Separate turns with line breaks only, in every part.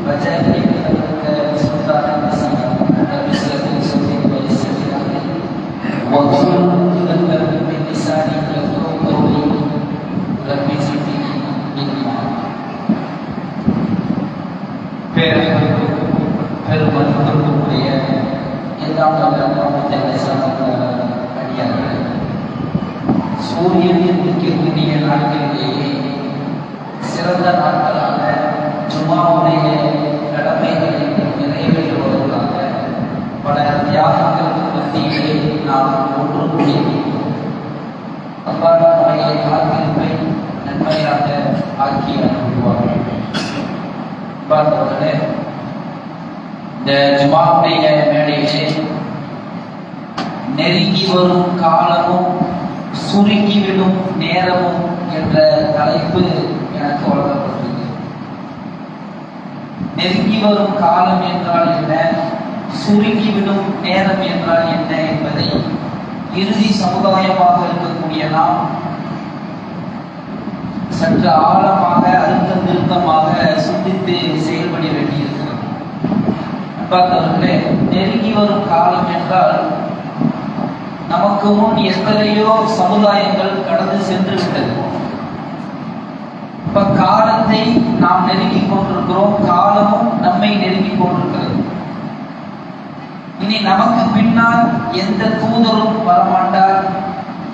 وجعلني بفضلك سلطانا எல்லாம் அடியார்கள். சூரியனில் இருக்கக்கூடிய நாட்களிலேயே சிறந்த நாட்களாக ஜும்மாவுடைய கடமைகளை நிறைவேற்றுவதற்காக பல தியாகங்களுக்கு மத்தியிலே நாம் ஒன்று கூடி அவ்வாறான காத்திருப்பை நன்மையாக ஆக்கி அனுப்புவார்கள். பார்த்தவர்களே, இந்த ஜும்மாவுடைய மேடையிலே நெருங்கி வரும் காலமும் சுருங்கிவிடும் நேரமும் என்ற தலைப்பு எனக்கு வழங்கப்பட்டது. நெருங்கி வரும் காலம் என்றால் என்ன, சுருங்கிவிடும் நேரம் என்றால் என்ன என்பதை இறுதி சமுதாயமாக இருக்கக்கூடிய நாம் சற்று ஆழமாக அழுத்தம் திருத்தமாக சிந்தித்து செயல்பட வேண்டியிருக்கிறது. பார்த்தவர்களே, நெருங்கி வரும் காலம் என்றால் நமக்கு முன் எத்தனையோ சமுதாயங்கள் கடந்து சென்று விட்டது. இப்ப காலத்தை நாம் நெருங்கி கொண்டிருக்கிறோம், காலமும் நம்மை நெருங்கி கொண்டிருக்கிறது. இனி நமக்கு பின்னால் எந்த தூதரும் வரமாட்டார்,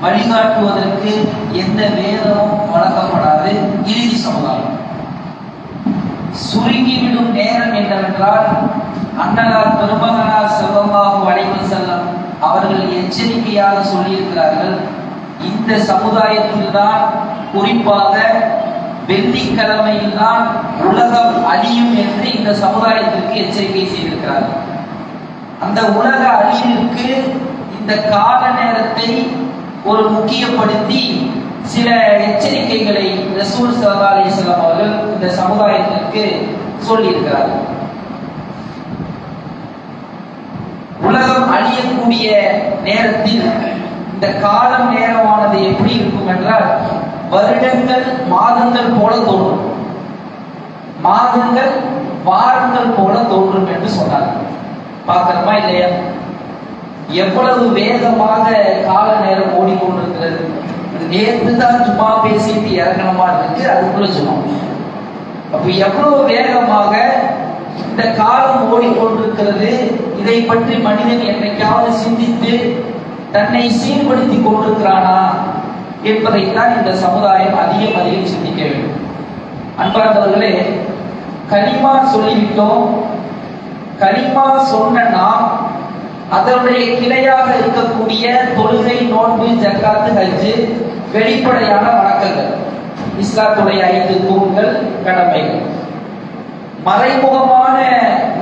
வழிகாட்டுவதற்கு எந்த வேதமும் வழங்கப்படாது. இறுதி சமுதாயம் சுருங்கிவிடும் நேரம் என்னவென்றால், அண்ணலார் பெருமகனார் ஸல்லல்லாஹு அலைஹி வஸல்லம் அவர்கள் எச்சரிக்கையாக சொல்லியிருக்கிறார்கள். இந்த சமுதாயத்தில் தான், குறிப்பாக வெள்ளிக்கிழமையில் தான் உலகம் அழியும் என்று இந்த சமுதாயத்திற்கு எச்சரிக்கை செய்திருக்கிறார்கள். அந்த உலக அழிவிற்கு இந்த கால நேரத்தை ஒரு முக்கியப்படுத்தி சில எச்சரிக்கைகளை ரசூல் ஸல்லல்லாஹு அலைஹி வஸல்லம் அவர்கள் இந்த சமுதாயத்திற்கு சொல்லியிருக்கிறார்கள். உலகம் அழியக்கூடிய நேரத்தில் இந்த காலம் நேரமானது எப்படி இருக்கும் என்றால், வருடங்கள் மாதங்கள் போல தோன்றும், மாதங்கள் வாரங்கள் போல தோன்றும் என்று சொன்னார்கள். பார்க்கிறோமா இல்லையா? எவ்வளவு வேகமாக கால நேரம் ஓடிக்கொண்டிருக்கிறது. நேற்று தான் சும்மா பேசிட்டு இறங்கணுமா இருக்கு, அதுக்குள்ள சும்மா. அப்ப எவ்வளவு வேகமாக இந்த காலம் ஓடிக்கொண்டிருக்கிறது. இதை பற்றி மனிதன் என்னைக்காவது சிந்தித்து தன்னை சீர்படுத்தி கொண்டிருக்கிறானா என்பதைத்தான் இந்த சமுதாயம் அதிகம் சிந்திக்க வேண்டும். அன்பார்ந்தவர்களே, கலிமா சொல்லிவிட்டோம். கலிமா சொன்ன நாம் அதனுடைய கிளையாக இருக்கக்கூடிய தொழுகை, நோன்பு, ஜக்காத்து, ஹஜ்ஜு வெளிப்படையான வணக்கங்கள், இஸ்லாத்துடைய 5 தூண்கள், கடமைகள். மறைமுகமான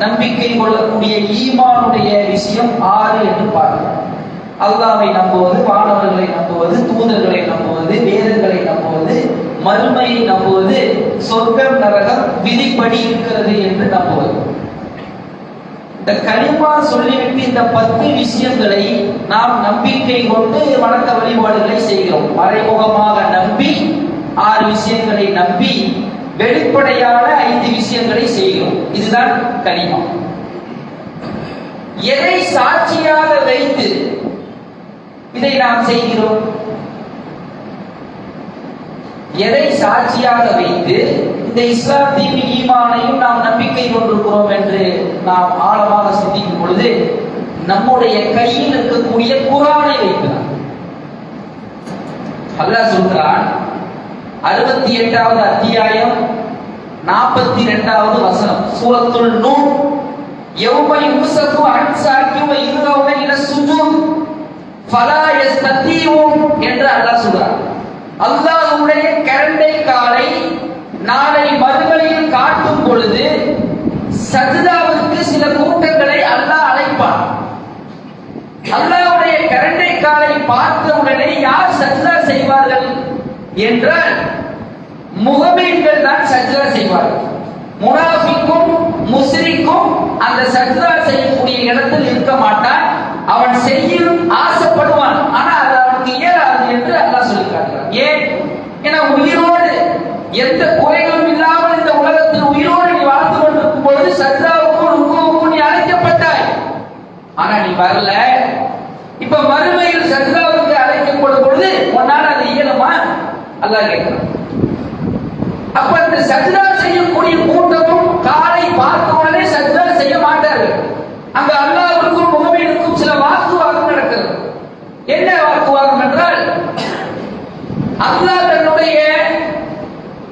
நம்பிக்கை கொள்ளக்கூடிய ஈமானுடைய விஷயம் 6 என்று பார்க்கிறோம். அல்லாஹ்வை நம்புவது, வானவர்களை நம்புவது, தூதர்களை நம்புவது, வேதங்களை நம்புவது, மறுமையை நம்புவது, சொர்க்கம் நரகம் விதிப்படி இருக்கிறது என்று நம்புவது. இந்த கலிமா சொல்லிவிட்டு இந்த 10 விஷயங்களை நாம் நம்பிக்கை கொண்டு வணக்க வழிபாடுகளை செய்கிறோம். மறைமுகமாக நம்பி 6 விஷயங்களை நம்பி வெளிப்படையான 5 விஷயங்களை செய்கிறோம். இதுதான் கலிமா. எதை சாட்சியாக வைத்து இதை நாம் செய்கிறோம்? எதை சாட்சியாக வைத்து இந்த இஸ்லாத்தின் ஈமானையும் நாம் நம்பிக்கை கொண்டிருக்கிறோம் என்று நாம் ஆழமாக சிந்திக்கும் பொழுது, நம்முடைய கையில் இருக்கக்கூடிய குர்ஆனை வைக்கிறார். அல்லாஹ் சொல்கிறான், 68வது அத்தியாயம் 42வது வசனம், சூரத்துல் நூர், யௌம யுஸஃபு அன் சாக்கி வ யுதௌன இல சுஜூத் ஃபலா யஸ்ததீஉன் என்று அல்லாஹ் சொல்றார். அல்லாஹ்வுடைய கரண்டை காலை நாளை மறுமையில் காட்டும் பொழுது சஜ்தாவுக்கு சில கூட்டங்களை அல்லாஹ் அழைப்பான். அல்லாஹ்வுடைய கரண்டை காலை பார்த்த உடனே யார் சஜ்தா செய்வார்கள் என்றால், முஹ்மின்கள் தான் சஜ்தா செய்வார்கள். முனாஃபிக்கும் முஸ்ரிக்கும் அந்த சஜ்தா செய்யக்கூடிய இடத்தில் இருக்க மாட்டான். அவன் செய்யும் ஆசைப்படுவான், ஆனா அது அவனுக்கு இயலாது என்று அல்லாஹ் சொல்லி காட்டுகிறான். ஏன்? ஏன்னா உயிரோடு எந்த குறைகளும் இல்லாமல் இந்த உலகத்தில் உயிரோடு நீ வாழ்ந்து கொண்டிருக்கும் பொழுது சஜ்தாவுக்கும் ருக்குவுக்கும் நீ அழைக்கப்பட்டாய், ஆனா நீ வரல. இப்ப மறுமையில் சஜ்தாவுக்கு அழைக்கப்படும் பொழுது உன்னால அது இயலுமா? அல்லாஹ் கேட்கிறான். அப்ப இந்த சஜ்தா செய்யக்கூடிய கூட்டமும் காலை பார்த்த உடனே சஜ்தா செய்ய மாட்டார்கள். அங்க அல்லாஹ்வுக்கும் முஹம்மதுக்கும் சில அல்லாஹ் தன்னுடைய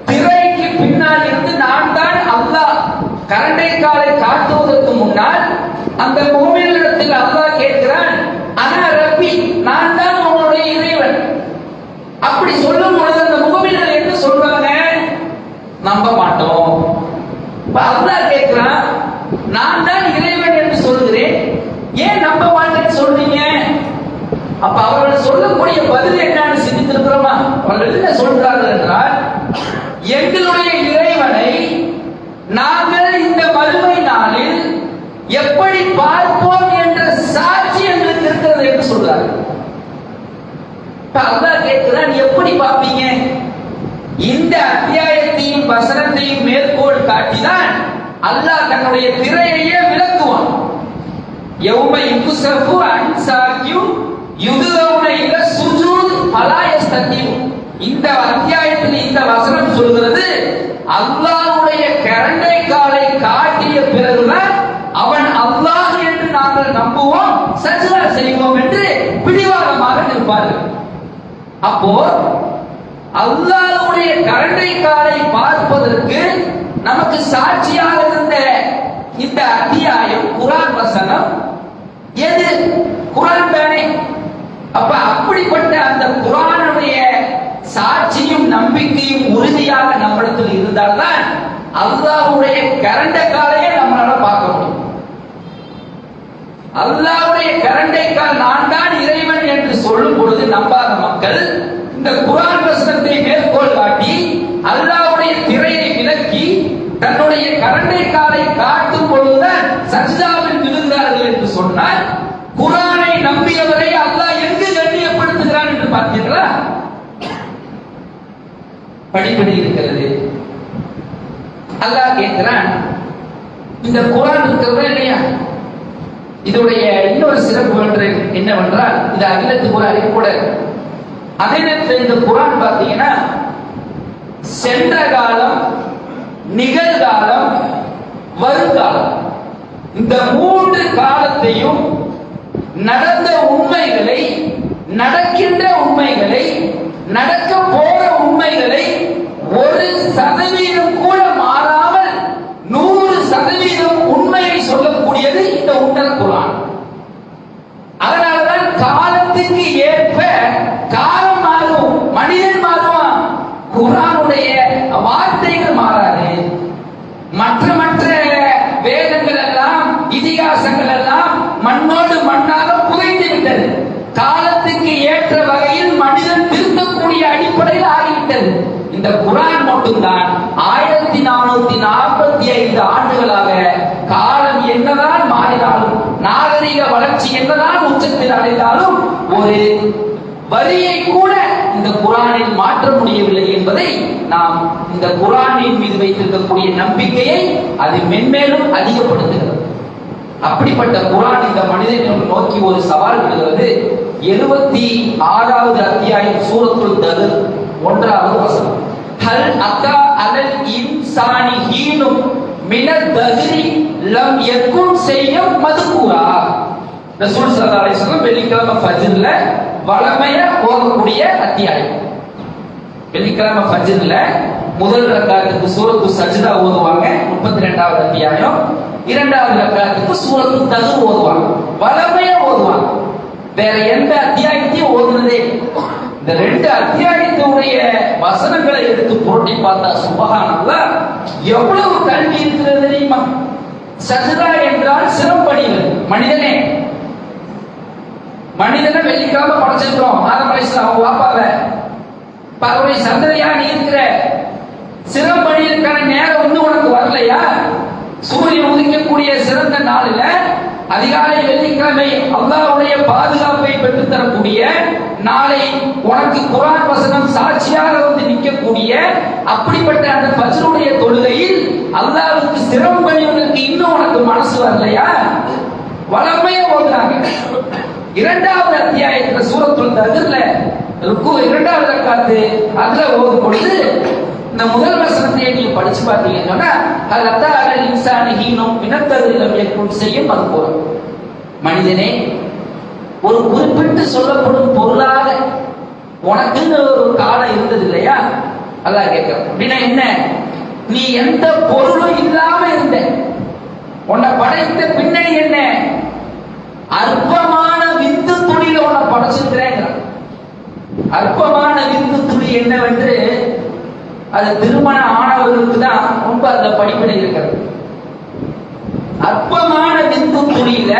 திரைக்கு பின்னால் இருந்து நான் தான் அல்லாஹ் கரண்டை காலை காட்டுவதற்கு முன்னால் அந்த முஃமினிடத்தில் அல்லாஹ் கேட்கிறான், அனா ரப்பி, நான் தான் உன்னுடைய இறைவன். அப்படி சொல்லும் பொழுது அந்த முஃமின்கள் என்ன சொல்றாங்க? நம்ப மாட்டோம். அல்லாஹ் கேட்கிறான், நான் தான் இறைவன் என்று சொல்கிறேன், ஏன் நம்ப மாட்டேன்னு சொல்றீங்க? அப்ப அவர்கள் சொல்லக்கூடிய பதில் என்னன்னு சிந்தித்திருக்கிறோமா? அவர்கள் என்ன சொல்றார்கள் என்றால், எங்களுடைய இறைவனை நாங்கள் இந்த மறுமை நாளில் எப்படி பார்ப்போம் என்ற சாட்சி எங்களுக்கு இருக்கிறது என்று சொல்றார்கள். அல்லாஹ் கேட்கிறான், எப்படி பார்ப்பீங்க? இந்த அத்தியாயத்தையும் வசனத்தையும் மேற்கோள் காட்டிதான் அல்லாஹ் தன்னுடைய திரையையே விளக்குவான். யௌம யுக்ஸஃபு அன் சாக்கியும் யுதுலவுன இல சுஜூத் ஃபலா யஸ்தகிம். இந்த அத்தியாயத்தில் இந்த வசனம் சொல்கிறது, அல்லாஹ்வுடைய கரண்டை காலை காட்டிய பிறகுதான் அவன் அல்லாஹ் என்று நாங்கள் நம்புவோம், சஜ்தா செய்வோம் என்று பிடிவாதமாக நிற்பார்கள். அப்போ அல்லாஹ்வுடைய கரண்டை காலை பார்ப்பதற்கு நமக்கு சாட்சியாக இருந்த இந்த அத்தியாயம் குர்ஆன் வசனம் எது? குர்ஆன் தானே. அப்ப அப்படிப்பட்ட அந்த குர்ஆனுடைய சாட்சியும் நம்பிக்கையும் உறுதியாக நம்மிடத்தில் இருந்தால்தான் அல்லாஹ்வுடைய கரண்டை காலையே நம்மளால பார்க்க முடியும். அல்லாஹ்வுடைய கரண்டை கால் நான் தான் இறைவன் என்று சொல்லும் பொழுது நம்பாத மக்கள் இந்த குர்ஆன் வசனத்தை மேற்கோள் காட்டி அல்லாஹ்வுடைய திரையை விலக்கி தன்னுடைய கரண்டை காலை காட்டும் பொழுதுதான் சஜ்தாவில் விழுந்தார்கள் என்று சொன்னால், குர்ஆனை நம்பியவரை அல்லாஹ் எங்கு கண்ணியப்படுத்துகிறான் என்று பார்த்தீர்களா? படிப்படி இருக்கிறது. அல்லாஹ் கேட்கிறான், இந்த குர்ஆன் இருக்கிறதா இல்லையா? இதோடைய இன்னொரு சிறப்பு என்னவென்றால், இது அகிலத்துக்கு ஒரு அறிவு கூட. அதே நேரத்தில் இந்த குர்ஆன் பார்த்தீங்கன்னா சென்ற காலம், நிகழ்காலம், வருங்காலம், இந்த மூன்று காலத்தையும் நடந்த உண்மைகளை, நடக்கின்ற உண்மைகளை, நடக்க போற உண்மைகளை 1% கூட மாறாமல் 100% உண்மையை சொல்லக்கூடியது இந்த உன்னத குர்ஆன். அதனாலதான் காலத்துக்கு ஏற்ப காலம் மாறும், மனிதன் மாறுவான், குர்ஆனுடைய வார்த்தைகள் மாறாது. மற்ற வேதங்கள் எல்லாம், இதிகாசங்கள் எல்லாம் மண்ணோடு மண்ணாக புதைந்து விட்டது. காலத்துக்கு ஏற்ற வகையில் மனிதன் திருத்தக்கூடிய அடிப்படையில் ஆகிவிட்டது. இந்த குர்ஆன் மட்டும்தான் 1445 ஆண்டுகளாக காலம் என்னதான் மாறினாலும், நாகரிக வளர்ச்சி என்னதான் உச்சத்தில் அடைந்தாலும் ஒரு வரியை கூட இந்த குர்ஆனில் மாற்ற முடியவில்லை என்பதை நாம் இந்த குர்ஆனின் மீது வைத்திருக்கக்கூடிய நம்பிக்கையை அது மென்மேலும் அதிகப்படுத்துகிறது. அப்படிப்பட்ட குர்ஆன் இந்த மனிதனை நோக்கி ஒரு சவால் விடுகிறது. 76வது அத்தியாயம் சூரத்துல் தஹர் 1வது வசனம், ஹல் அத்தா அலல் இன்சானி ஹீனும் மினத் தஹ்ரி லம் யகுன் ஷையம் மذ்கூரா. ரசூல் ஸல்லல்லாஹு அலைஹி வஸல்லம் வெள்ளிக்கிழமை ஃபஜ்ர்ல வளமையா ஓதக்கூடிய அத்தியாயம். வெள்ளிக்கிழமை ஃபஜ்ர்ல முதல் ரக்காத்துக்கு சூரத்து சஜ்தா ஓதுவாங்க, 32வது அத்தியாயம். இரண்டாவது ரக்காத்துக்கு சூரத்து தஹர் ஓதுவாங்க, வளமையா ஓதுவாங்க. வேற எந்த அத்தியாயத்தையும் ஓதுனதே. இந்த 2 அத்தியாயத்துடைய வசனங்களை எடுத்து புரட்டி பார்த்தா சுப்ஹானல்லாஹ், எவ்வளவு கல்வி இருக்கிறது தெரியுமா? சஜ்தா என்றால் சிரம்பணிகள். மனிதனை வெள்ளிக்கிழமை படைச்சிருக்கிறோம். ஆதம் அலைஹிஸ்ஸலாம் அவங்க வாப்பாவ அவருடைய சந்ததியா நீ இருக்கிற, சிரம்பணிகளுக்கான நேரம் ஒண்ணு உனக்கு வரலையா? சூரியன் உதிக்கக்கூடிய சிறந்த நாளில் அதிகாலை வெள்ளிக்கிழமை அல்லாஹ்வுடைய பாதுகாப்பை பெற்றுத் தரக்கூடிய நாளை உனக்கு குர்ஆன் வசனம் சாட்சியாக வந்து நிற்கக்கூடிய அப்படிப்பட்ட அந்த ஃபஜ்ருடைய தொழுகையில் அல்லாஹ்வுக்கு சிரம் பணிவதற்கு இன்னும் உனக்கு மனசு வரலையா? வளமையா ஓதுறாங்க. 2வது அத்தியாயத்துல சூரத்துல் தஹர்ல ருக்கு 2வது ரக்காத்து அதுல ஓதும் பொழுது இந்த முதல் வசனத்தை நீங்க படிச்சு பார்த்தீங்கன்னா, ஹல் அத்தா அலல் இன்சானி ஹீனும் மினத் தஹ்ரி லம் யகுன் ஷையம் மذ்கூரா. மனிதனே, ஒரு குறிப்பிட்டு சொல்லப்படும் பொருளாக உனக்குன்னு ஒரு காலம் இருந்தது இல்லையா? அல்லாஹ் கேட்கிறான். அப்படின்னா என்ன? நீ எந்த பொருளும் இல்லாம இருந்த, உன்னை படைத்த பின்னணி என்ன? அற்பமான விந்து துளியில உன்னை படைச்சிருக்கிறேன். அற்பமான விந்து துளி என்னவென்று அது திருமண ஆனவர்களுக்கு தான் ரொம்ப அந்த படிப்பினை இருக்கிறது. அற்பமான விந்து துளியில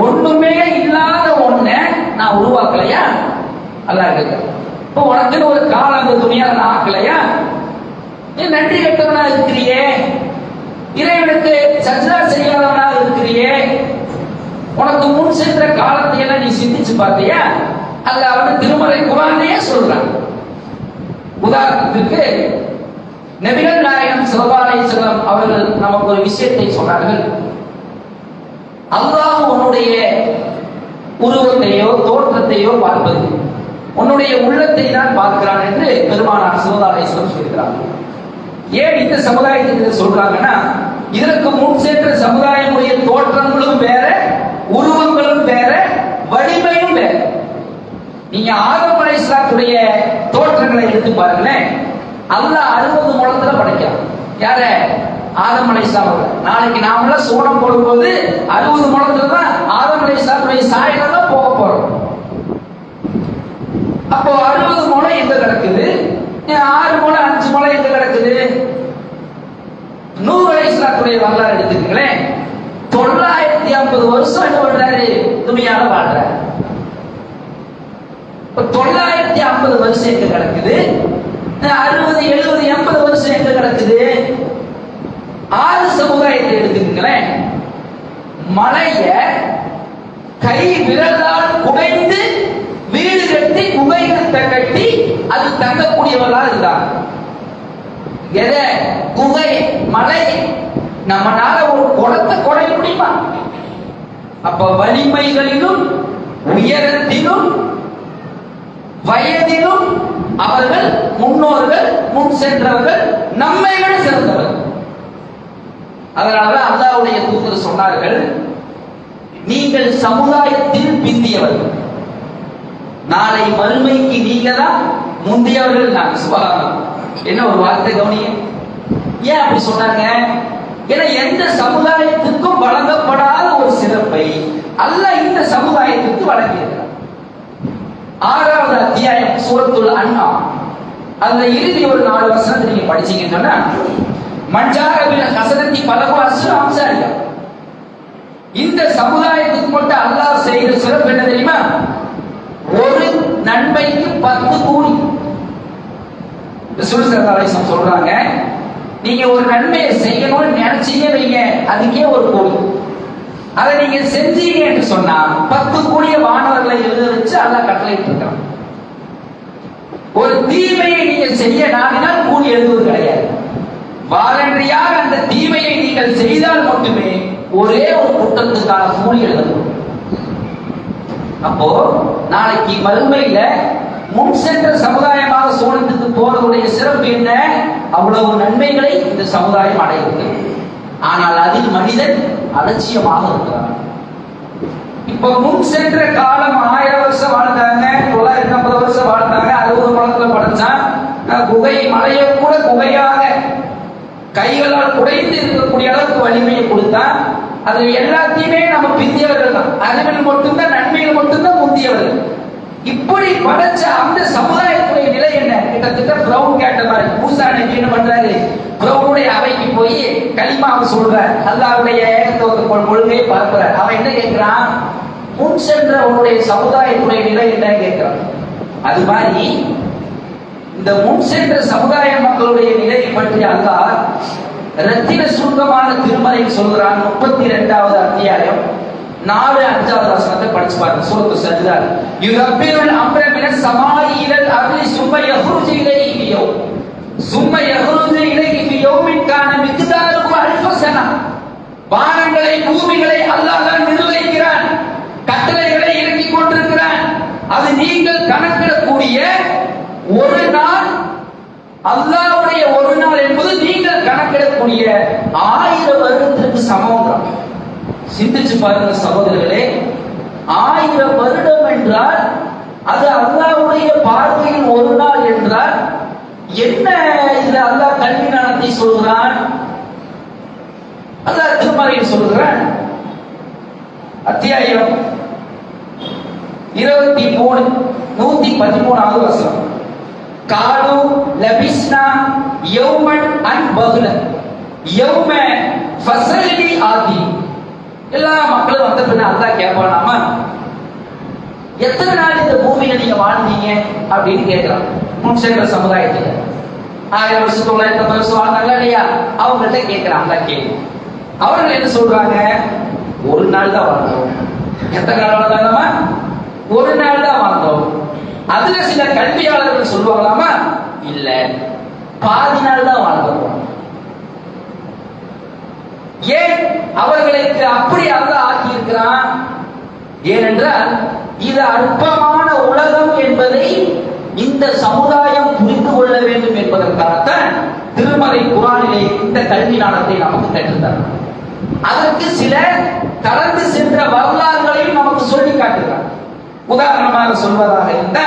ஒண்ணுமே இல்லாத ஒண்ண நான் உருவாக்கலையா? அல்லாஹ் கேட்கிறேன். இப்போ உனக்குன்னு ஒரு காலம் அந்த துணியால நான் ஆக்கலையா? நீ நன்றி கெட்டவனா இருக்கிறியே, இறைவனுக்கு சஜ்தா செய்யாதவனா இருக்கிறியே, உனக்கு முன் சென்ற காலத்தை எல்லாம் நீ சிந்திச்சு பார்த்தியா? அல்லாஹ் அவன் திருமறை குர்ஆனிலேயே சொல்றான். உதாரணத்துக்கு நபிகள் நாயகம் ஸல்லல்லாஹு அலைஹி வஸல்லம் அவர்கள் நமக்கு ஒரு விஷயத்தை சொன்னார்கள். அல்லாஹ் உன்னுடைய உருவத்தையோ தோற்றத்தையோ பார்ப்பது உன்னுடைய உள்ளத்தை தான் பார்க்கிறான் என்று பெருமானார் ஸல்லல்லாஹு அலைஹி வஸல்லம் சொல்கிறார். ஏன் இந்த சமுதாயத்துக்கு சொல்றாங்கன்னா, இதற்கு முன் சென்ற சமுதாயமுடைய தோற்றங்களும் வேற, உருவங்களும் வேற, வலிமையும் வேற. நீங்க ஆதம் அலைஹிஸ்ஸலாத்துடைய தோற்றங்களை எடுத்து பாருங்களேன். அல்லாஹ் 60 முழத்துல படைக்கிறான். யார? ஆதம் அலைஹிஸ்ஸலாம் அவர்கள். நாளைக்கு நாமெல்லாம் சோனம் போடும்போது 60 முழத்துல தான் ஆதம் அலைஹிஸ்ஸலாத்துடைய சாயல தான் போக போறோம். அப்போ 60 முழம் எங்க கிடக்குது? 6 முழம் 5 முழம் எங்க கிடக்குது? நூஹ் அலைஹிஸ்ஸலாத்துடைய வரலாறு எடுத்துக்கங்களேன். 950 வருஷம் என்ன பண்றாரு? துனியால வாழ்றாரு. 950 வருஷம் எங்க கிடக்குது? 60, 70, 80 வருஷம் எங்க கிடக்குது? 6 சமுதாயத்தை எடுத்துக்கங்களேன். மலைய கை விரலால் குடைந்து வீடு கட்டி குகைகளை கட்டி அது தங்கக்கூடியவர்களா இருந்தாங்க. எதை? குகை, மலை. நம்மளால ஒரு குடத்தை குடைய முடியுமா? அப்ப வலிமைகளிலும் உயரத்திலும் வயதிலும் அவர்கள் முன்னோர்கள், முன் சென்றவர்கள், நம்மை விட சிறந்தவர்கள். அதனால அல்லாஹ்வுடைய தூதர் சொன்னார்கள், நீங்கள் சமுதாயத்தில் பிந்தியவர்கள், நாளை மறுமைக்கு நீங்க தான் முந்தியவர்கள். நான் சுபஹானல்லாஹ். என்ன ஒரு வார்த்தை கவனிங்க. ஏன் அப்படி சொன்னாங்க? ஏன்னா எந்த சமுதாயத்துக்கும் வழங்கப்படாத ஒரு சிறப்பை அல்லாஹ் இந்த சமுதாயத்துக்கு வழங்கியிருக்கிறார். 6வது அத்தியாயம் சூரத்துல் அன்ஆம், அந்த இறுதி ஒரு 4 வசனத்தை நீங்க படிச்சீங்கன்னு சொன்னா, மஞ்சாரபில் ஹசனத்தி பலகு அஸ்ரு அம்சாரியா. இந்த சமுதாயத்துக்கு மட்டும் அல்லாஹ் செய்த சிறப்பு என்ன தெரியுமா? ஒரு நன்மைக்கு 10 கூலி. ரசூல் ஸல்லல்லாஹு அலைஹி வஸல்லம் சொல்றாங்க, நீங்க ஒரு நன்மையை செய்யணும்னு நினைச்சீங்க வைங்க, அதுக்கே ஒரு கூலி. அதை நீங்க செஞ்சீங்க என்று சொன்னா 10 கூலிய வானவர்களை எழுத வச்சு அல்லாஹ் கட்டளையிட்டு இருக்கான். ஒரு தீமையை நீங்க செய்ய நாடினால் கூலி எழுதுவது கிடையாது. வாலண்டரியாக அந்த தீமையை நீங்கள் செய்தால் மட்டுமே ஒரே ஒரு குற்றத்துக்கான கூலி எழுதணும். அப்போ நாளைக்கு மறுமையில முன் சென்ற சமுதாயமாக சோழத்துக்கு போறதுடைய சிறப்பு என்ன? அவ்வளவு நன்மைகளை இந்த சமுதாயம் அடைகிறது. ஆனால் அதில் மனிதன் அலட்சியமாக இருக்கிறார். இப்ப முன் சென்ற காலம் 1000 வருஷம் வாழ்ந்தாங்க, 950 வருஷம் வாழ்ந்தாங்க, 60 முழத்துல படைச்சான். குகை மலையை கூட குகையாக கைகளால் குடைந்து இருக்கக்கூடிய அளவுக்கு வலிமையை கொடுத்தான். அது எல்லாத்தையுமே நம்ம பிந்தியவர்கள் தான். அறிவில் மட்டும்தான், நன்மையில் மட்டும்தான் முந்தியவர்கள். இப்படி படைச்ச அந்த சமுதாயத்துடைய நிலை என்ன? கிட்டத்தட்ட பிரவுன் கேட்ட மாதிரி மூசா நபி என்ன பண்றாரு? பிரவுனுடைய அவைக்கு போய் கலிமாவை சொல்றார், அல்லாஹ்வுடைய ஏகத்துவ கொள்கையை பரப்புறார். அவன் என்ன கேட்கிறான்? முன் சென்ற உன்னுடைய சமுதாயத்துடைய நிலை என்ன கேட்கிறான். அது மாதிரி இந்த முன் சென்ற சமுதாய மக்களுடைய நிலையை பற்றி அல்லாஹ் ரத்தின சுருக்கமான திருமறையில் சொல்கிறான். 32வது அத்தியாயம் 4-5வது வசனத்தை படிச்சு பாருங்க. சூரத்து சஜ்தா. யுதப்பிருல் அம்ர மினஸ் ஸமாஇ இலல் அர்லி சும்ம யஹ்ருஜு இலைஹி ஃபி யௌம் சும்ம யஹ்ருஜு இலைஹி ஃபி யௌமின் கான மிக்தாருஹு அல்ஃப ஸனா. வானங்களை பூமிகளை அல்லாஹ் தான் நிர்வகிக்கிறான், கட்டளைகளை இறக்கிக் கொண்டிருக்கிறான். அது நீங்கள் கணக்கிடக்கூடிய ஒரு நாள், அல்லாஹ்வுடைய ஒரு நாள் என்பது நீங்கள் கணக்கிடக்கூடிய 1000 வருடத்திற்கு சமம். சிந்திச்சு பாருங்க சகோதரர்களே, 1000 வருடம் என்றால் அது அல்லாஹ்வுடைய பார்வையில் ஒரு நாள் என்றால் என்ன இதுல அல்லாஹ் கல்வி ஞானத்தை சொல்கிறான்? அல்லாஹ் திருமறையில் சொல்கிறான், அத்தியாயம் 23 113வது வசனம். காலு லபிஸ்னா யௌமன் அன் பகுல யௌம ஃபஸலி ஆதி. எல்லா மக்களும் வந்த பின்ன அல்லாஹ் கேட்பானாமா, எத்தனை நாள் இந்த பூமியில நீங்க வாழ்ந்தீங்க அப்படின்னு கேட்கிறான். முன் சென்ற சமுதாயத்துல 1000 வருஷம் 900 வருஷம் வாழ்ந்தாங்க இல்லையா, அவங்கள்ட்ட கேட்கிறான் அந்த கேள்வி. அவர்கள் என்ன சொல்றாங்க? ஒரு நாள் தான் வாழ்ந்தோம். எத்தனை நாள் வாழ்ந்தாங்கம்மா? ஒரு நாள் தான் வாழ்ந்தோம். அதுல சில கல்வியாளர்கள் சொல்லுவாங்களாமா, இல்ல பாதி நாள் தான் வாழ்ந்தோம். ஏன் அவர்களுக்கு அப்படி அல்லாஹ் ஆக்கி இருக்கிறான்? ஏனென்றால் இது அற்பமான உலகம் என்பதை இந்த சமுதாயம் புரிந்து கொள்ள வேண்டும் என்பதற்காகத்தான் திருமறை குர்ஆனிலே இந்த கல்வி ஞானத்தை நமக்கு கற்றுத்தரும். அதற்கு சில கடந்து சென்ற வரலாறுகளையும் நமக்கு சொல்லி காட்டுகிறார். உதாரணமாக சொல்வதாக இருந்த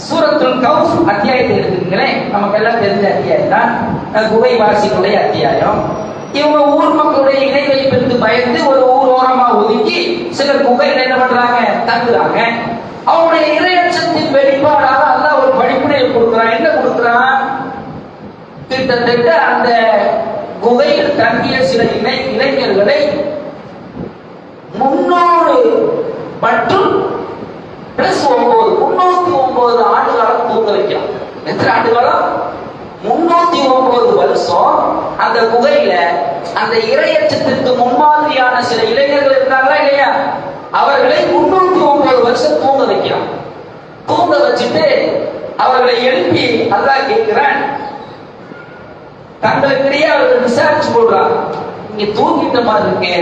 சூரத்துல் கௌஃப் அத்தியாயத்தை எடுத்துக்கிறேன். நமக்கு எல்லாம் தெரிஞ்ச அத்தியாயம் தான், குகைவாசிகளுடைய அத்தியாயம். இவங்க ஊர் மக்களுடைய இணை வைப்பிற்கு பயந்து ஒரு ஊர் ஓரமா ஒதுக்கி சில குகைகள் என்ன பண்றாங்க, தங்குறாங்க. அவனுடைய இறையச்சத்தின் வெளிப்பாடாக அல்லாஹ் ஒரு படிப்பினையை கொடுக்கிறான். என்ன கொடுக்கிறான்? கிட்டத்தட்ட அந்த குகையில் தங்கிய சில இளைஞர்களை 300 மற்றும் பிளஸ் 9 309 ஆண்டு காலம் தூங்க வைக்கலாம். எத்தனை ஆண்டு காலம்? 309 வருஷம் அந்த குகையில அந்த இறையச்சத்திற்கு முன்மாதிரியான சில இளைஞர்கள் இருந்தாங்களா இல்லையா, அவர்களை 309 வருஷம் தூங்க வைக்கிறான். தூங்க வச்சுட்டு அவர்களை எழுப்பி அல்லாஹ் கேட்கிறான், தங்களுக்கிடையே அவர்கள் விசாரிச்சு கொள்றான், நீங்க தூங்கிட்ட மாதிரி இருக்கு,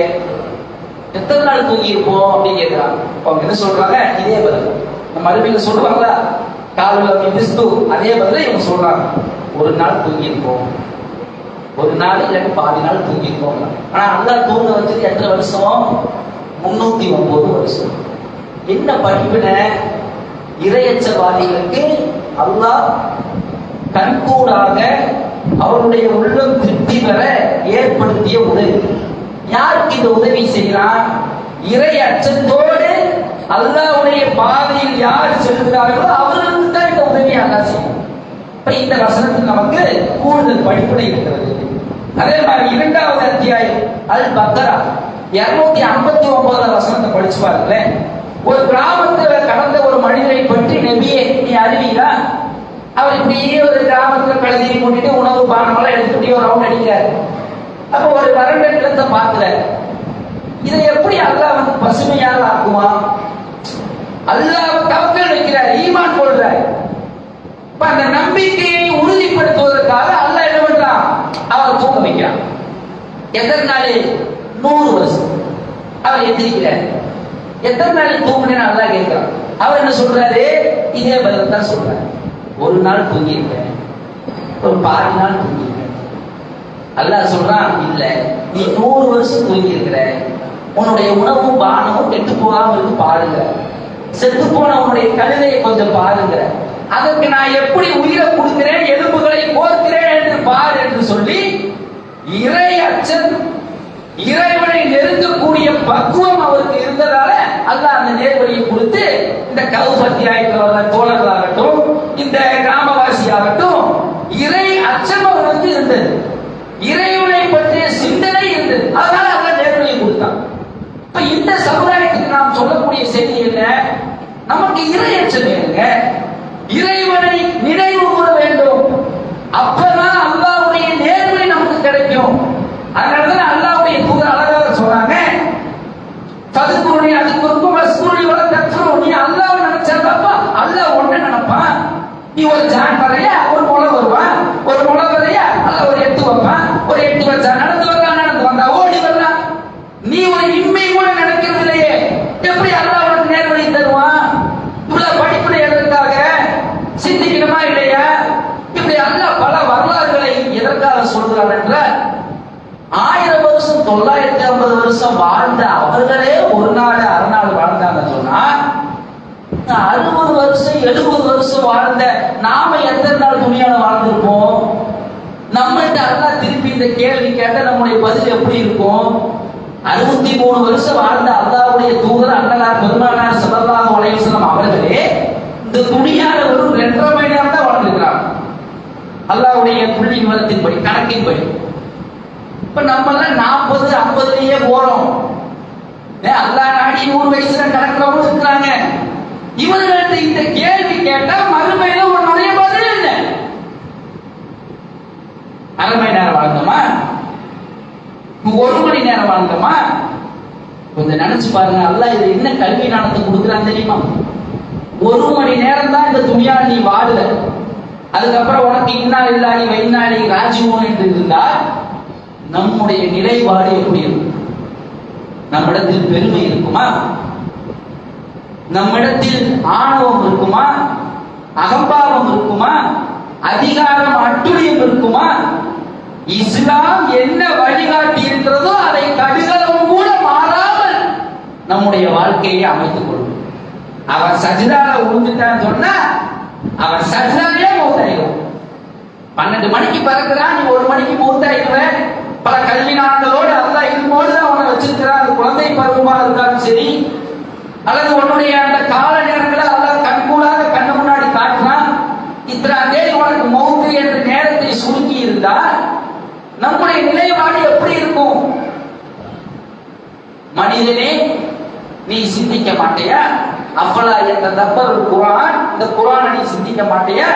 எத்தனை நாள் தூங்கி இருப்போம் அப்படின்னு கேட்கிறாங்க. அவங்க என்ன சொல்றாங்க? இதே பதில் நம்ம அருமையில சொல்லுவாங்களா, காலையில மிஸ்து அதே பதில இவங்க சொல்றாங்க, ஒரு நாள் தூங்கி இருப்போம், ஒரு நாள் இல்லாட்டி பாதி நாள் தூங்கி இருப்போம். ஆனா அல்லாஹ் தூங்க வச்சது எத்தனை வருஷம்? 309 வருஷம். என்ன படிப்பினை? இறையச்சவாதிகளுக்கு அல்லாஹ் கண்கூடாக அவருடைய உள்ளம் திருப்தி பெற ஏற்படுத்திய உதவி. யாருக்கு இந்த உதவி செய்கிறான்? இறை அச்சத்தோடு அல்லாஹ்வுடைய பாதையில் யார் செல்கிறார்களோ அவர்களுக்கு தான் இந்த உதவி அல்லாஹ் செய்யும். இப்ப இந்த வசனத்தில் நமக்கு கூடுதல் படிப்புரை இருக்கிறது. அதே மாதிரி 2வது அத்தியாயம் அல் பக்ரா 259 வசனத்தை படிச்சு பாருங்களேன். ஒரு கிராமத்துல கடந்த ஒரு மனிதரை பற்றி நபியே நீ அறிவீரா? அவர் இப்படியே ஒரு கிராமத்துல கழுதி கொண்டுட்டு உணவு பானமெல்லாம் எடுத்துட்டு ஒரு ரவுண்ட் அடிக்கிறார். அப்ப ஒரு வறண்ட நிலத்தை பார்க்கிறார். இதை எப்படி அல்லாஹ் வந்து பசுமையாக ஆக்குவான்? அல்லாஹ் தவக்கல் வைக்கிறார், ஈமான் கொள்றார். அந்த நம்பிக்கையை உறுதிப்படுத்துவதற்காக அல்லாஹ் என்ன பண்றான்? அவர் தூங்க வைக்கிறான். எத்தனை நாள்? 100 வருஷம். அவர் எந்திரிக்கிறார். எத்தனை நாள் தூங்குனேன்னு அல்லாஹ் கேட்கிறான். அவர் என்ன சொல்றாரு? இதே பதில் தான் சொல்றாரு, ஒரு நாள் தூங்கி இருப்பேன், ஒரு பாதி நாள் தூங்கி இருப்பேன். அல்லாஹ் சொல்றான், இல்ல நீ 100 வருஷம் தூங்கி இருக்கிற, உன்னுடைய உணவும் பானமும் கெட்டு போகாம இருக்கு பாருங்க, செத்து போன உன்னுடைய கழுதையை கொஞ்சம் பாருங்க, அதற்கு நான் எப்படி உயிரை கொடுக்கிறேன், எலும்புகளை கோர்க்கிறேன் என்று பார் என்று சொல்லி இறை அச்சம், இறைவனை நெருங்கக்கூடிய பக்குவம் அவருக்கு இருந்ததால அல்லாஹ் அந்த நேர்வழியை கொடுத்து இந்த கௌஃப் அத்தியாயத்தில் வந்த தோழர்களாகட்டும், இந்த கிராமவாசியாகட்டும், இறை அச்சம் அவர்களுக்கு இருந்தது, இறைவனை பற்றிய சிந்தனை இருந்தது. அதனால அல்லாஹ் நேர்வழியை கொடுத்தான். இப்ப இந்த சமுதாயத்துக்கு நாம் சொல்லக்கூடிய செய்தி என்ன? நமக்கு இறை அச்சம் வேணுங்க, இறைவனை நினைவு கூற வேண்டும். அப்பதான் அல்லாஹ்வுடைய நேர்வழி நமக்கு கிடைக்கும். அதனாலதான் அல்லாஹ்வுடைய தூதர் அழகாக சொன்னாங்க, ததுக்குருணி அதுக்குருக்கும் வஸ்குருணி வர தத்துரு. நீ அல்லாஹ்வை நினைச்சாப்பா அல்லாஹ் ஒண்ணு நினைப்பான். நீ ஒரு ஜான் வரையா, ஒரு முளை வருவான், ஒரு முளை வரையா அல்லாஹ் ஒரு 8 வைப்பான், ஒரு 8 வச்சா நடந்து வரலாம், நடந்து வந்தா ஓடி வரலாம். நீ ஒரு இன்மை கூட நினைக்கிறது இல்லையே, எப்படி அல்லாஹ் உனக்கு நேர்வழி தருவான்? இவ்வளவு படிப்புல எதற்காக சிந்திக்கணுமா இல்லையா? இப்படி அல்லாஹ் பல வரலாறுகளை எதற்காக சொல்கிறான் என்றால், 1000 வருஷம் 950 வருஷம் வாழ்ந்த அவர்களே ஒரு நாள் அரை நாள் வாழ்ந்தாங்க சொன்னா, 60 வருஷம் வருஷம் வாழ்ந்த நாம எத்தனை நாள் துணியால வாழ்ந்திருப்போம்? நம்மள்ட்ட அல்லாஹ் திருப்பி இந்த கேள்வி கேட்ட நம்முடைய பதில் எப்படி இருக்கும்? 63 வருஷம் வாழ்ந்த அல்லாஹ்வுடைய தூதர் அண்ணலார் பெருமானார் ஸல்லல்லாஹு அலைஹி வஸல்லம் அவர்களே இந்த துணியால ஒரு 2.5 மணி நேரம் தான் வாழ்ந்திருக்கிறாங்க அல்லாஹ்வுடைய புள்ளி விவரத்தின்படி, கணக்கின்படி. இப்ப நம்ம எல்லாம் 40 50லயே போறோம். அல்லாஹ் நாடி 100 வயசுல நடக்கிறவங்க இருக்கிறாங்க. இவர்கள்ட்ட இந்த கேள்வி கேட்டா மறுமையில ஒரு நிறைய பதில் இல்லை. 1/2 மணி நேரம் வாழ்ந்தோமா, 1 மணி நேரம் வாழ்ந்தோமா? கொஞ்சம் நினைச்சு பாருங்க. அல்லாஹ் இது என்ன கல்வி ஞானத்தை கொடுக்குறான்னு தெரியுமா? 1 மணி நேரம் தான் இந்த துணியால் நீ வாழுத. அதுக்கப்புறம் உனக்கு இன்னா இல்லாடி வைநாடி ராஜ்யம் என்று இருந்தா நம்முடைய நிலைப்பாடு எப்படி இருக்கும்? நம்மிடத்தில் பெருமை இருக்குமா? நம்மிடத்தில் ஆணவம் இருக்குமா? அகம்பாவம் இருக்குமா? அதிகாரம் அட்டுழியம் இருக்குமா? இஸ்லாம் என்ன வழிகாட்டி இருக்கிறதோ அதை கடுகளவும் கூட மாறாமல் நம்முடைய வாழ்க்கையை அமைத்துக் கொள்ளும். அவன் சஜிதால உழுந்துட்டான்னு சொன்னா அவன் சஜிதாலே மௌத்தாயிடும். 12 மணிக்கு பறக்கிறான், நீ 1 மணிக்கு மௌத்தாயிடுவ. பல கல்வி நாட்களோடு அல்லாஹ் இதுபோடு தான் அவனை வச்சிருக்கிறான். அது குழந்தை பருவமா இருந்தாலும் சரி, அல்லது உன்னுடைய அந்த கால நேரங்களை அல்லாஹ் கண்கூடாக கண்ணு முன்னாடி காட்டுறான். இத்தனை தேதி உனக்கு மௌத்து என்ற நேரத்தை சுருக்கி இருந்தால் நம்முடைய நிலைப்பாடு எப்படி இருக்கும்? மனிதனே, நீ சிந்திக்க மாட்டியா? அப்பலா என்ற தப்பர் குர்ஆன், இந்த குர்ஆனை நீ சிந்திக்க மாட்டியா?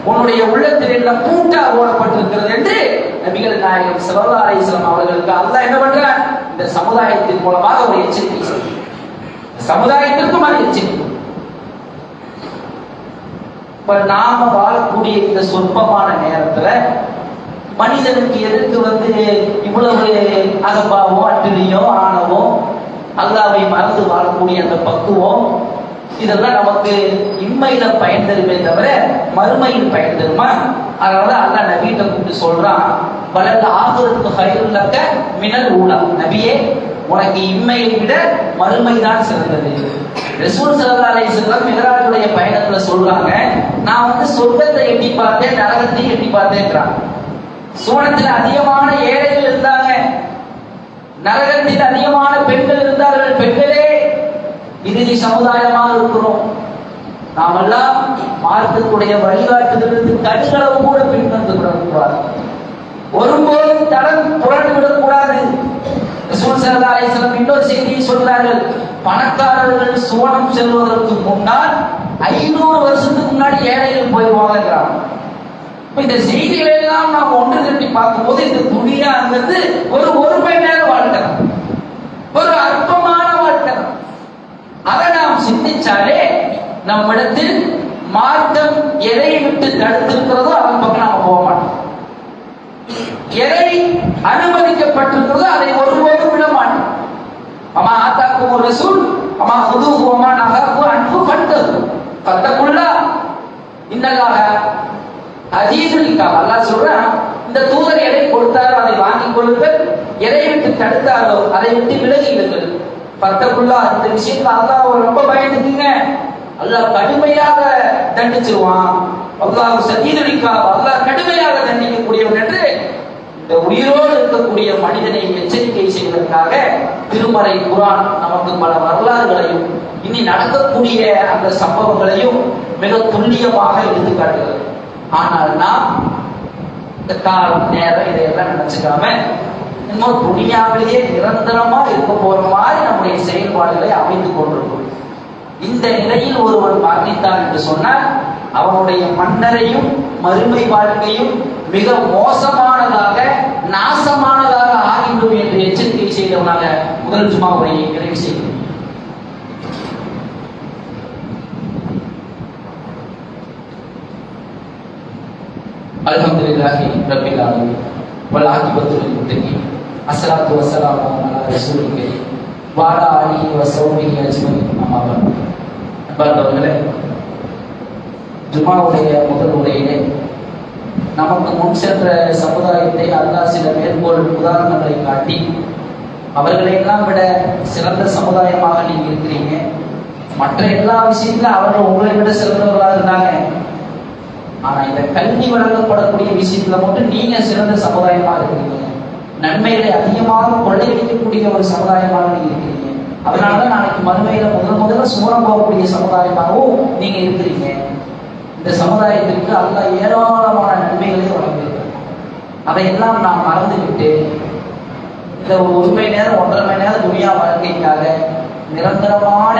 உன்னுடைய உள்ளத்தில் எல்லாம் பூட்டா ஓடப்பட்டிருக்கிறது என்று நபிகள் நாயகம் ஸல்லல்லாஹு அலைஹி வஸல்லம் அவர்களுக்கு அல்லாஹ் என்ன பண்றான்? இந்த சமுதாயத்தின் மூலமாக ஒரு எச்சரிக்கை சொல்றான். சமுதாயத்திற்கும் அது எச்சரிக்கை. இப்ப நாம வாழக்கூடிய இந்த சொற்பமான நேரத்துல மனிதனுக்கு எதற்கு இவ்வளவு அகம்பாவம், அட்டுழியம், ஆணவம், அல்லாஹ்வை மறந்து வாழக்கூடிய அந்த பக்குவம், இதெல்லாம் நமக்கு இம்மையில பயன் தருமே தவிர மறுமையில் பயன் தருமா? அதனால அல்லாஹ் நபியிட்ட கூப்பிட்டு சொல்றான், வலல் ஆகிரத்து கைருல் லக்க மினல் ஊலா. நபியே, உனக்கு இம்மையை விட மறுமை தான் சிறந்தது. ரசூல் ஸல்லல்லாஹு அலைஹி வஸல்லம் மிஹ்ராஜுடைய பயணத்துல சொல்றாங்க, நான் சொர்க்கத்தை எட்டி பார்த்தேன், நரகத்தை எட்டி பார்த்தேன்றான். சுவனத்தில் அதிகமான ஏழைகள் இருந்தாங்க, நரகத்தில் அதிகமான பெண்கள் இருந்தார்கள். பெண்களே, இறுதி சமுதாயமாக இருக்கிறோம். நாமெல்லாம் மார்க்கத்துடைய வழிகாட்டுதலிருந்து கடுகளவு கூட பின்வந்து விடக்கூடாது. ஒருபோதும் தடம் புரண்டு விடக்கூடாது. ரசூல் ஸல்லல்லாஹு அலைஹி வஸல்லம் இன்னொரு செய்தியை சொல்றார்கள், பணக்காரர்கள் சுவனம் செல்வதற்கு முன்னால் 500 வருஷத்துக்கு முன்னாடி ஏழைகள் போயிடுவாங்க. இந்த செய்திகளை எல்லாம் நாம் ஒன்று திரட்டி பார்க்கும்போது இந்த துனியாங்கிறது ஒரு மணி நேரம் வாழ்க்கை, ஒரு அற்பமான வாழ்க்கை. அதை நாம் சிந்திச்சாலே நம்மிடத்தில் மார்க்கம் எதை விட்டு தடுத்திருக்கிறதோ அதன் பக்கம் நாம போக மாட்டோம். எதை அனுமதிக்கப்பட்டிருக்கிறதோ அதை ஒருபோதும் விட மாட்டோம். அம்மா ஆத்தாக்கும் ஒரு ரசூல் அம்மா ஹுதுஹு அம்மா நஹகு அன்ஹு ஃபன்தஹு ஃபத்தகுல்லா இன்னல்லாஹ அஜீதுல் அல்லாஹ் சொல்றான், இந்த தூதர் எதை கொடுத்தாரோ அதை வாங்கிக் கொள்ளுங்கள், எதை விட்டு தடுத்தாரோ அதை விட்டு விலகிடுங்கள். ஃபத்தகுல்லா, இந்த விஷயத்துல அல்லாஹ் ரொம்ப பயந்துக்குங்க. அல்லாஹ் கடுமையாக தண்டிச்சிருவான். அல்லாஹ் ஷதீதுல் இகாப், அல்லாஹ் கடுமையாக தண்டிக்கக்கூடியவன் என்று இந்த உயிரோடு இருக்கக்கூடிய மனிதனை எச்சரிக்கை செய்வதற்காக திருமறை குர்ஆன் நமக்கு பல வரலாறுகளையும் இனி நடக்கக்கூடிய அந்த சம்பவங்களையும் மிக துல்லியமாக எடுத்து காட்டுகிறது. ஆனால் நாம் இந்த காலம் நேரம் இதையெல்லாம் நினைச்சுக்காம இன்னும் துனியாவிலேயே நிரந்தரமா இருக்க போற மாதிரி நம்முடைய செயல்பாடுகளை அமைத்துக் கொண்டிருக்கிறோம். இந்த நிலையில் ஒருவன் மரணித்தான் என்று சொன்னால் அவனுடைய மன்னரையும் மறுமை வாழ்க்கையும் மிக மோசமானதாக நாசமானதாக ஆகிவிடும் என்று எச்சரிக்கை செய்தவனாக முதல் ஜுமா உரையை நிறைவு செய்கிறேன். அல்ஹம்துலில்லாஹி ரப்பில் ஆலமீன் வல் ஆகிபத்து லில் முத்தகீன் அஸ்ஸலாத்து வஸ்ஸலாமு அலா ரசூலில் கரீம் வ அலா ஆலிஹி வ ஸஹ்பிஹி அஜ்மஈன். அம்மா பஅத். அன்பார்ந்தவர்களே, ஜுமாவுடைய முதல் உரையிலே நமக்கு முன் சென்ற சமுதாயத்தை அல்லாஹ் சில மேற்கோள் உதாரணங்களை காட்டி அவர்களையெல்லாம் விட சிறந்த சமுதாயமாக நீங்க இருக்கிறீங்க, மற்ற எல்லா விஷயத்திலும் அவர்கள் உங்களை விட சிறந்தவர்களாக இருந்தாங்க. ஆனா இந்த கல்வி வழங்கப்படக்கூடிய விஷயத்துல மட்டும் நீங்க சிறந்த சமுதாயமா இருக்கிறீங்க. நன்மைகளை அதிகமாக கொள்ளையடிக்கக்கூடிய ஒரு சமுதாயமாக நீங்க இருக்கிறீங்க. அதனாலதான் நாளைக்கு மறுமையில முதல்ல சூரம் போகக்கூடிய சமுதாயமாகவும் நீங்க இருக்கிறீங்க. இந்த சமுதாயத்திற்கு அல்லாஹ் ஏராளமான நன்மைகளை வழங்கியிருக்கிறார். அதையெல்லாம் நாம் மறந்துவிட்டு இந்த ஒரு மணி நேரம் 1.5 மணி நேரம் துனியா வாழ்க்கைக்காக நிரந்தரமான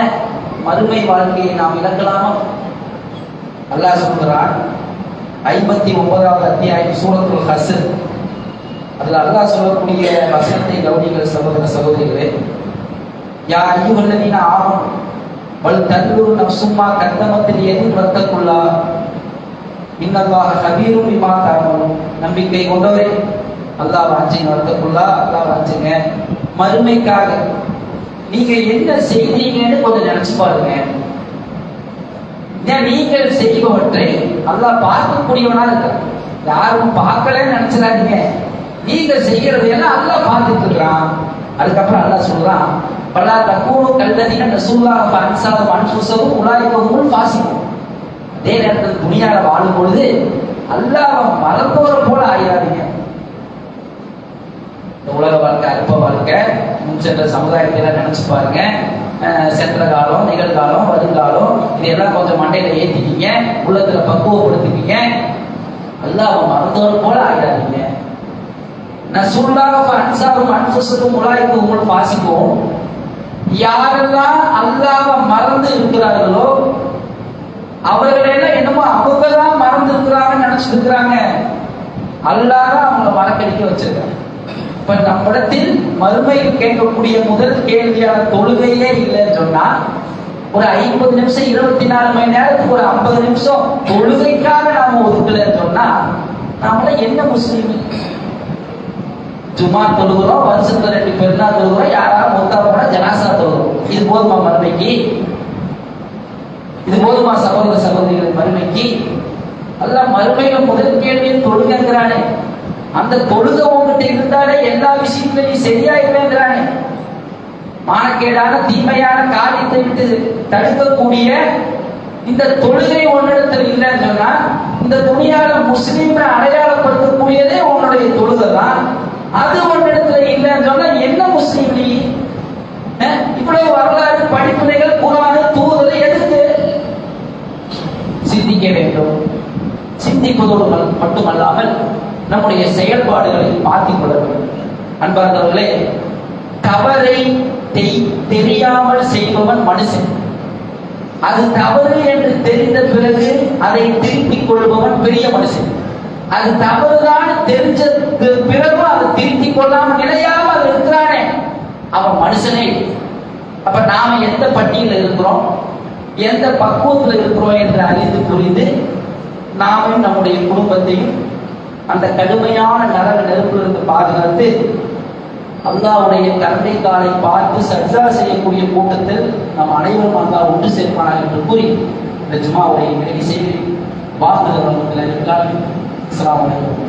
மறுமை வாழ்க்கையை நாம் இழக்கலாமா? அல்லாஹ் சொல்கிறான் 59வது அத்தியாயம் சூரத்துல் ஹஸ்ர். அதுல அல்லாஹ் சொல்லக்கூடிய வசனத்தை கவனிங்கள் சகோதர சகோதரிகளே. யா அய்யுஹல்லதீன ஆமனு வல் தன்துரு நஃப்சும் மா கத்தமத் லியதின் வத்தகுல்லாஹ் இன்னல்லாஹ கபீரும் பிமா தஅமலூன். நம்பிக்கை கொண்டவரே, அல்லாஹ் வாஞ்சிங்க, வத்தகுல்லாஹ், அல்லாஹ் வாஞ்சிங்க. மறுமைக்காக நீங்க என்ன செய்தீங்கன்னு கொஞ்சம் நினைச்சு பாருங்க. நீங்கள் செய்பவற்றை அல்லாஹ் பார்க்கக்கூடியவனா இருக்க. யாரும் பார்க்கலன்னு நினைச்சிடாதீங்க. நீங்க செய்யறது எல்லாம் அல்லாஹ் பார்த்துட்டு இருக்கிறான். அதுக்கப்புறம் அல்லாஹ் சொல்றான், பலா தக்கூனு கல்லதீன ரசூலுல்லாஹ் ஃபஅன்ஸாஹும் அன்ஃபுஸஹும் உலாயிக ஹுமுல் ஃபாஸிகூன். அதே நேரத்தில் துனியால வாழும் பொழுது அல்லாஹ்வை மறந்தவரை போல ஆயிராதீங்க. இந்த உலக வாழ்க்கை அற்ப வாழ்க்கை, முன் சென்ற சமுதாயத்தை நினைச்சு பாருங்க. சென்ற காலம், நிகழ்காலம், வருங்காலம் இதெல்லாம் கொஞ்சம் மண்டையில ஏத்திக்கிங்க, உள்ளத்துல பக்குவப்படுத்திக்கிங்க. அல்லாஹ்வை மறந்தவர் போல ஆயிடாதீங்க. ரசூலுல்லாஹ் ஃபஅன்ஸாஹும் அன்ஃபுஸஹும் உலாயிக ஹுமுல் ஃபாஸிகூன். யாரெல்லாம் அல்லாஹ்வை மறந்து இருக்கிறார்களோ அவர்களெல்லாம் என்னமோ அவங்கதான் மறந்து இருக்கிறாங்கன்னு நினைச்சிட்டு இருக்கிறாங்க. அல்லாஹ் அவங்களை மறக்கடிக்க வச்சிருக்காங்க. இப்ப நம்மிடத்தில் மறுமையில் கேட்கக்கூடிய முதல் கேள்வியான தொழுகையே இல்லைன்னு சொன்னா, ஒரு 50 நிமிஷம் 24 மணி நேரத்துக்கு ஒரு 50 நிமிஷம் தொழுகைக்காக நாம ஒதுக்கலன்னு சொன்னா நம்மள என்ன முஸ்லீம்? ஜும்மா தொழுகிறோம், வருஷத்துல 2 பெருநாள் தொழுகிறோம், யாராவது மொத்தா போனா ஜனாசா தொழுகிறோம். இது போதுமா மறுமைக்கு? இது போதுமா சகோதர சகோதரிகள் மறுமைக்கு? அல்லாஹ் மறுமையில முதல் கேள்வியில் தொழுகிறானே, அந்த தொழுகை உங்ககிட்ட இருந்தாலே எல்லா விஷயத்திலையும் சரியாயிருவேங்கிறானே. மானக்கேடான தீமையான காரியத்தை விட்டு தடுக்கக்கூடிய இந்த தொழுகை உன்னிடத்தில் இல்லைன்னு சொன்னா, இந்த துணியால முஸ்லீமை அடையாளப்படுத்தக்கூடியதே உன்னுடைய தொழுகை தான். அது உன்னிடத்துல இல்லைன்னு சொன்னா என்ன முஸ்லீம் நீ? இவ்வளவு வரலாறு படிப்புரைகள் குர்ஆன் தூதுரை எதுக்கு? சிந்திக்க வேண்டும். சிந்திப்பதோடு மட்டுமல்லாமல் நம்முடைய செயல்பாடுகளை மாற்றிக் கொள்ள வேண்டும். அன்பார்ந்தவர்களே, தவறை தெரியாமல் செய்பவன் மனுஷன். அது தவறு என்று தெரிந்த பிறகு அதை திருத்திக் கொள்பவன் பெரிய மனுஷன். அது தவறுதான் தெரிஞ்ச பிறகு அதை திருத்திக் கொள்ளாமல் நிலையாம அது இருக்கிறானே, அவன் மனுஷனே. அப்ப நாம எந்த பட்டியல இருக்கிறோம், எந்த பக்குவத்தில் இருக்கிறோம் என்று அறிந்து புரிந்து நாமும் நம்முடைய குடும்பத்தையும் அந்த கடுமையான நரக நெருப்பிலிருந்து பாதுகாத்து அல்லாஹ்வுடைய கருணை காலை பார்த்து சஜ்ஜா செய்யக்கூடிய கூட்டத்தில் நம் அனைவரும் அல்லாஹ் ஒன்று சேர்ப்பானார் என்று கூறி இந்த ஜும்மாவுடைய நிறைவு செய்து வாழ்த்துகிறோம். அஸ்ஸலாமு அலைக்கும்.